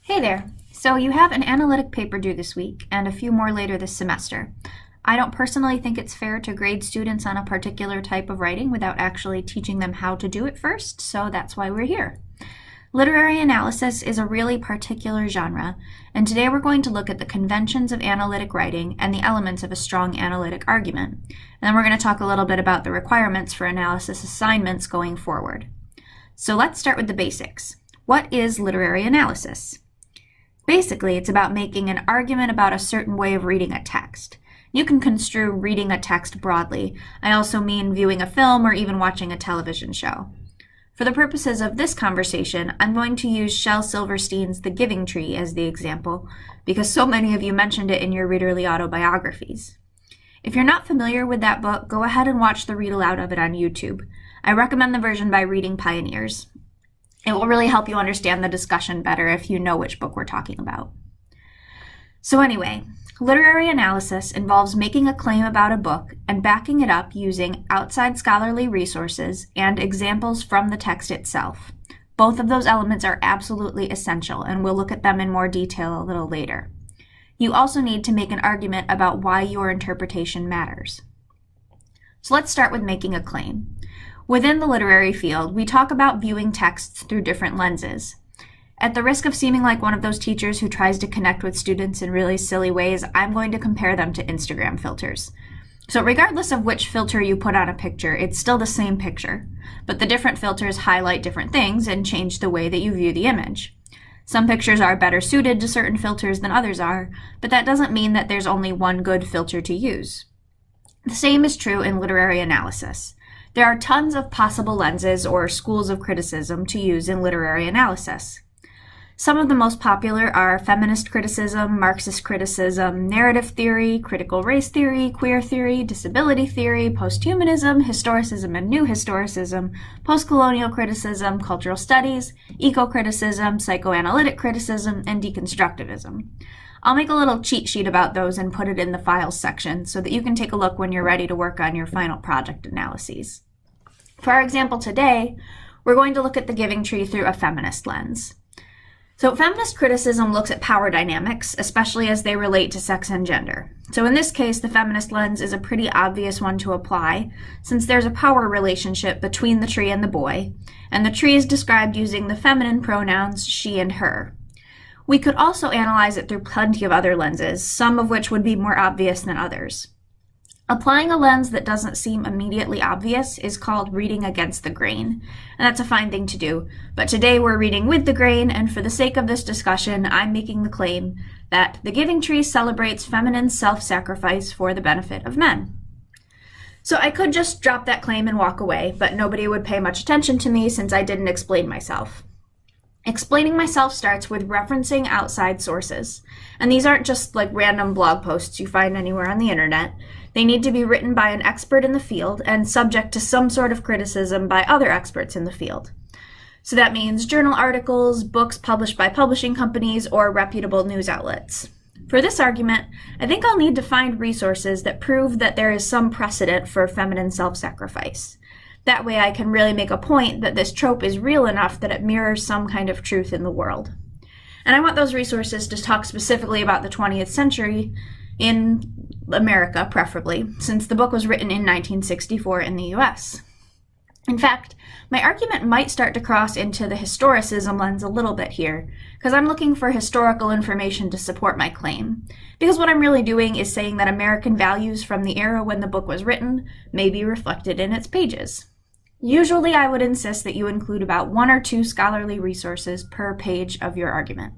Hey there! So you have an analytic paper due this week and a few more later this semester. I don't personally think it's fair to grade students on a particular type of writing without actually teaching them how to do it first, so that's why we're here. Literary analysis is a really particular genre, and today we're going to look at the conventions of analytic writing and the elements of a strong analytic argument. And then we're going to talk a little bit about the requirements for analysis assignments going forward. So let's start with the basics. What is literary analysis? Basically, it's about making an argument about a certain way of reading a text. You can construe reading a text broadly. I also mean viewing a film or even watching a television show. For the purposes of this conversation, I'm going to use Shel Silverstein's The Giving Tree as the example, because so many of you mentioned it in your readerly autobiographies. If you're not familiar with that book, go ahead and watch the read aloud of it on YouTube. I recommend the version by Reading Pioneers. It will really help you understand the discussion better if you know which book we're talking about. So anyway, literary analysis involves making a claim about a book and backing it up using outside scholarly resources and examples from the text itself. Both of those elements are absolutely essential, and we'll look at them in more detail a little later. You also need to make an argument about why your interpretation matters. So let's start with making a claim. Within the literary field, we talk about viewing texts through different lenses. At the risk of seeming like one of those teachers who tries to connect with students in really silly ways, I'm going to compare them to Instagram filters. So regardless of which filter you put on a picture, it's still the same picture, but the different filters highlight different things and change the way that you view the image. Some pictures are better suited to certain filters than others are, but that doesn't mean that there's only one good filter to use. The same is true in literary analysis. There are tons of possible lenses or schools of criticism to use in literary analysis. Some of the most popular are feminist criticism, Marxist criticism, narrative theory, critical race theory, queer theory, disability theory, posthumanism, historicism and new historicism, postcolonial criticism, cultural studies, eco-criticism, psychoanalytic criticism, and deconstructivism. I'll make a little cheat sheet about those and put it in the files section so that you can take a look when you're ready to work on your final project analyses. For our example today, we're going to look at the Giving Tree through a feminist lens. So feminist criticism looks at power dynamics, especially as they relate to sex and gender. So in this case, the feminist lens is a pretty obvious one to apply, since there's a power relationship between the tree and the boy, and the tree is described using the feminine pronouns she and her. We could also analyze it through plenty of other lenses, some of which would be more obvious than others. Applying a lens that doesn't seem immediately obvious is called reading against the grain, and that's a fine thing to do. But today we're reading with the grain, and for the sake of this discussion, I'm making the claim that the Giving Tree celebrates feminine self-sacrifice for the benefit of men. So I could just drop that claim and walk away, but nobody would pay much attention to me since I didn't explain myself. Explaining myself starts with referencing outside sources. And these aren't just like random blog posts you find anywhere on the internet. They need to be written by an expert in the field and subject to some sort of criticism by other experts in the field. So that means journal articles, books published by publishing companies, or reputable news outlets. For this argument, I think I'll need to find resources that prove that there is some precedent for feminine self-sacrifice. That way I can really make a point that this trope is real enough that it mirrors some kind of truth in the world. And I want those resources to talk specifically about the 20th century in America, preferably, since the book was written in 1964 in the US. In fact, my argument might start to cross into the historicism lens a little bit here, because I'm looking for historical information to support my claim. Because what I'm really doing is saying that American values from the era when the book was written may be reflected in its pages. Usually I would insist that you include about 1 or 2 scholarly resources per page of your argument.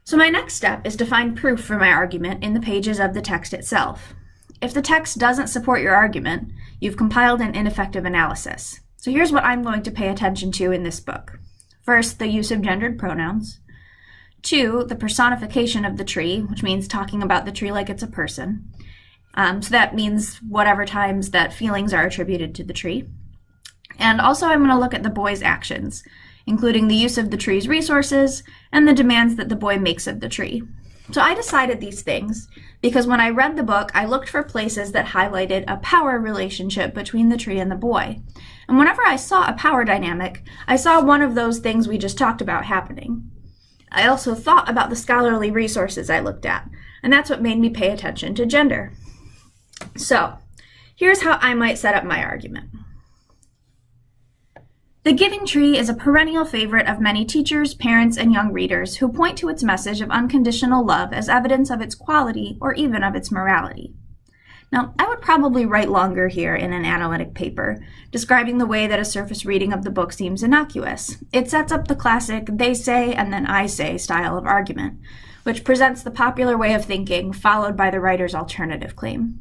So my next step is to find proof for my argument in the pages of the text itself. If the text doesn't support your argument, you've compiled an ineffective analysis. So here's what I'm going to pay attention to in this book. First, the use of gendered pronouns. 2, the personification of the tree, which means talking about the tree like it's a person. So that means whatever times that feelings are attributed to the tree. And also I'm going to look at the boy's actions, including the use of the tree's resources and the demands that the boy makes of the tree. So I decided these things because when I read the book, I looked for places that highlighted a power relationship between the tree and the boy. And whenever I saw a power dynamic, I saw one of those things we just talked about happening. I also thought about the scholarly resources I looked at, and that's what made me pay attention to gender. So, here's how I might set up my argument. The Giving Tree is a perennial favorite of many teachers, parents, and young readers who point to its message of unconditional love as evidence of its quality or even of its morality. Now, I would probably write longer here in an analytic paper, describing the way that a surface reading of the book seems innocuous. It sets up the classic they say and then I say style of argument, which presents the popular way of thinking, followed by the writer's alternative claim.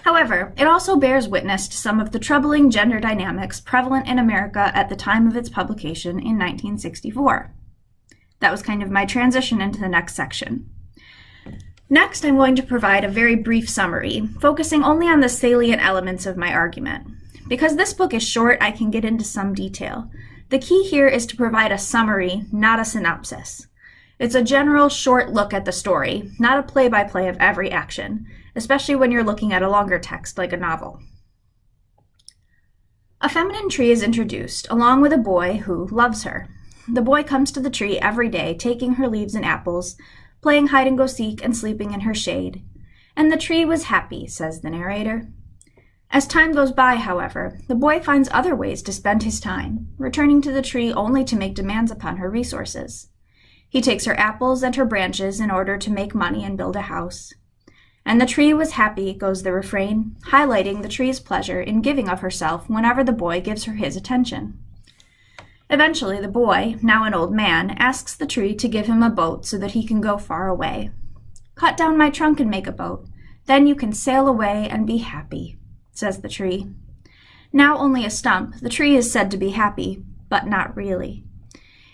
However, it also bears witness to some of the troubling gender dynamics prevalent in America at the time of its publication in 1964. That was kind of my transition into the next section. Next, I'm going to provide a very brief summary, focusing only on the salient elements of my argument. Because this book is short, I can get into some detail. The key here is to provide a summary, not a synopsis. It's a general short look at the story, not a play-by-play of every action, especially when you're looking at a longer text like a novel. A feminine tree is introduced, along with a boy who loves her. The boy comes to the tree every day, taking her leaves and apples, playing hide-and-go-seek and sleeping in her shade. And the tree was happy, says the narrator. As time goes by, however, the boy finds other ways to spend his time, returning to the tree only to make demands upon her resources. He takes her apples and her branches in order to make money and build a house. And the tree was happy, goes the refrain, highlighting the tree's pleasure in giving of herself whenever the boy gives her his attention. Eventually, the boy, now an old man, asks the tree to give him a boat so that he can go far away. "Cut down my trunk and make a boat. Then you can sail away and be happy," says the tree. Now only a stump, the tree is said to be happy, but not really.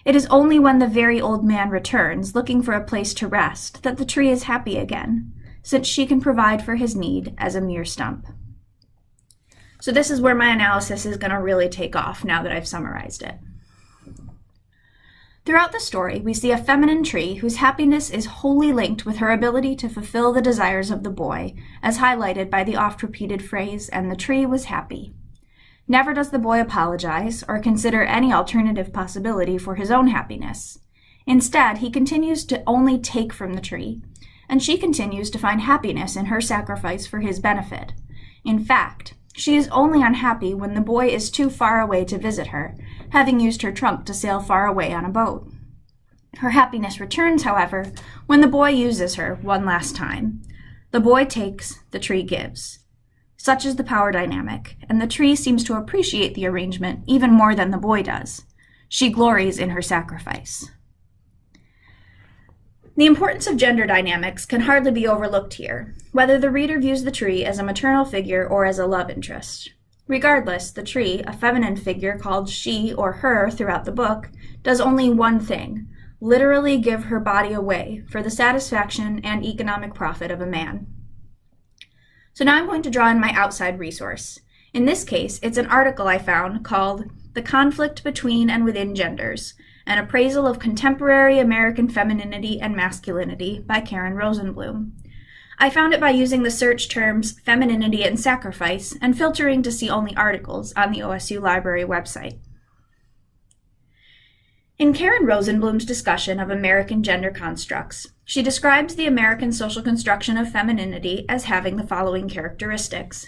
It is only when the very old man returns, looking for a place to rest, that the tree is happy again, since she can provide for his need as a mere stump. So this is where my analysis is going to really take off now that I've summarized it. Throughout the story, we see a feminine tree whose happiness is wholly linked with her ability to fulfill the desires of the boy, as highlighted by the oft-repeated phrase, "and the tree was happy." Never does the boy apologize or consider any alternative possibility for his own happiness. Instead, he continues to only take from the tree, and she continues to find happiness in her sacrifice for his benefit. In fact, she is only unhappy when the boy is too far away to visit her, having used her trunk to sail far away on a boat. Her happiness returns, however, when the boy uses her one last time. The boy takes, the tree gives. Such is the power dynamic, and the tree seems to appreciate the arrangement even more than the boy does. She glories in her sacrifice. The importance of gender dynamics can hardly be overlooked here, whether the reader views the tree as a maternal figure or as a love interest. Regardless, the tree, a feminine figure called she or her throughout the book, does only one thing, literally give her body away for the satisfaction and economic profit of a man. So now I'm going to draw in my outside resource. In this case, it's an article I found called "The Conflict Between and Within Genders, an Appraisal of Contemporary American Femininity and Masculinity" by Karen Rosenblum. I found it by using the search terms femininity and sacrifice and filtering to see only articles on the OSU Library website. In Karen Rosenblum's discussion of American gender constructs, she describes the American social construction of femininity as having the following characteristics.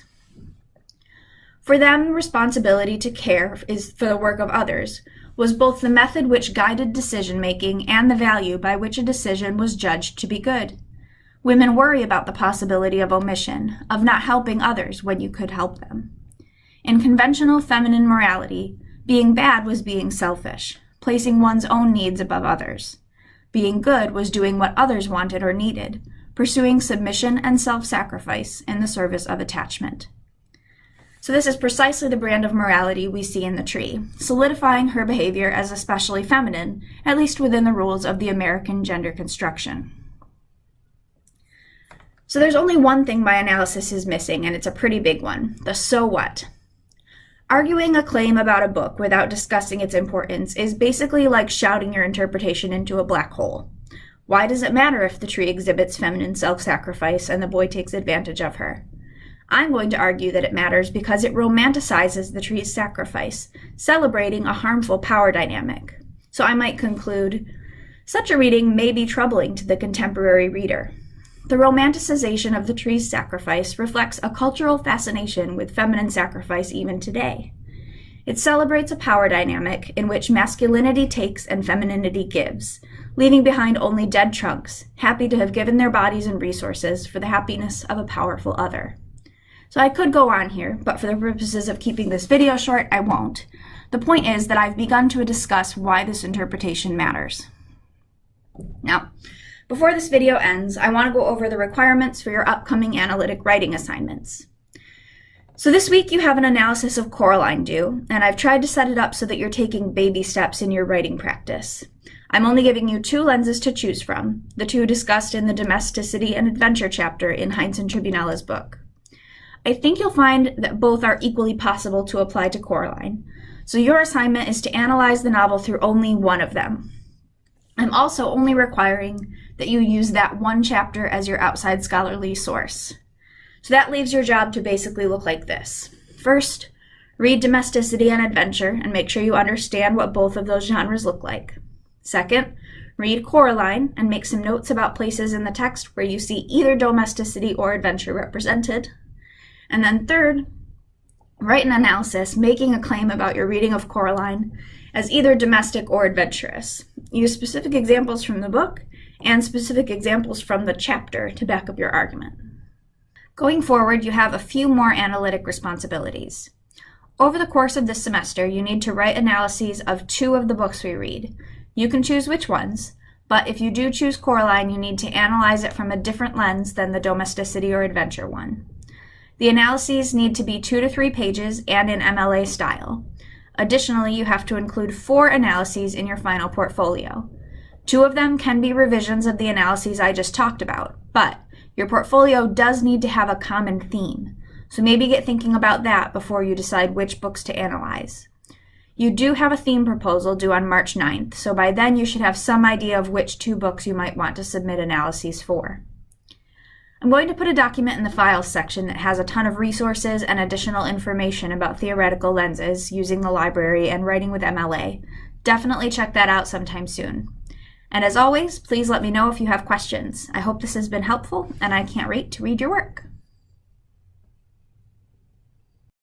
For them, responsibility to care is for the work of others was both the method which guided decision-making and the value by which a decision was judged to be good. Women worry about the possibility of omission, of not helping others when you could help them. In conventional feminine morality, being bad was being selfish, placing one's own needs above others. Being good was doing what others wanted or needed, pursuing submission and self-sacrifice in the service of attachment. So this is precisely the brand of morality we see in the tree, solidifying her behavior as especially feminine, at least within the rules of the American gender construction. So there's only one thing my analysis is missing, and it's a pretty big one, the so what. Arguing a claim about a book without discussing its importance is basically like shouting your interpretation into a black hole. Why does it matter if the tree exhibits feminine self-sacrifice and the boy takes advantage of her? I'm going to argue that it matters because it romanticizes the tree's sacrifice, celebrating a harmful power dynamic. So I might conclude, Such a reading may be troubling to the contemporary reader. The romanticization of the tree's sacrifice reflects a cultural fascination with feminine sacrifice even today. It celebrates a power dynamic in which masculinity takes and femininity gives, leaving behind only dead trunks, happy to have given their bodies and resources for the happiness of a powerful other. So I could go on here, but for the purposes of keeping this video short, I won't. The point is that I've begun to discuss why this interpretation matters. Now, before this video ends, I want to go over the requirements for your upcoming analytic writing assignments. So this week you have an analysis of Coraline due, and I've tried to set it up so that you're taking baby steps in your writing practice. I'm only giving you 2 lenses to choose from, the 2 discussed in the Domesticity and Adventure chapter in Heinz and Tribunella's book. I think you'll find that both are equally possible to apply to Coraline, so your assignment is to analyze the novel through only one of them. I'm also only requiring that you use that one chapter as your outside scholarly source. So that leaves your job to basically look like this. First, read Domesticity and Adventure and make sure you understand what both of those genres look like. Second, read Coraline and make some notes about places in the text where you see either domesticity or adventure represented. And then third, write an analysis making a claim about your reading of Coraline as either domestic or adventurous. Use specific examples from the book and specific examples from the chapter to back up your argument. Going forward, you have a few more analytic responsibilities. Over the course of this semester, you need to write analyses of 2 of the books we read. You can choose which ones, but if you do choose Coraline, you need to analyze it from a different lens than the domesticity or adventure one. The analyses need to be 2 to 3 pages and in MLA style. Additionally, you have to include 4 analyses in your final portfolio. 2 of them can be revisions of the analyses I just talked about, but your portfolio does need to have a common theme, so maybe get thinking about that before you decide which books to analyze. You do have a theme proposal due on March 9th, so by then you should have some idea of which 2 books you might want to submit analyses for. I'm going to put a document in the files section that has a ton of resources and additional information about theoretical lenses using the library and writing with MLA. Definitely check that out sometime soon. And as always, please let me know if you have questions. I hope this has been helpful, and I can't wait to read your work.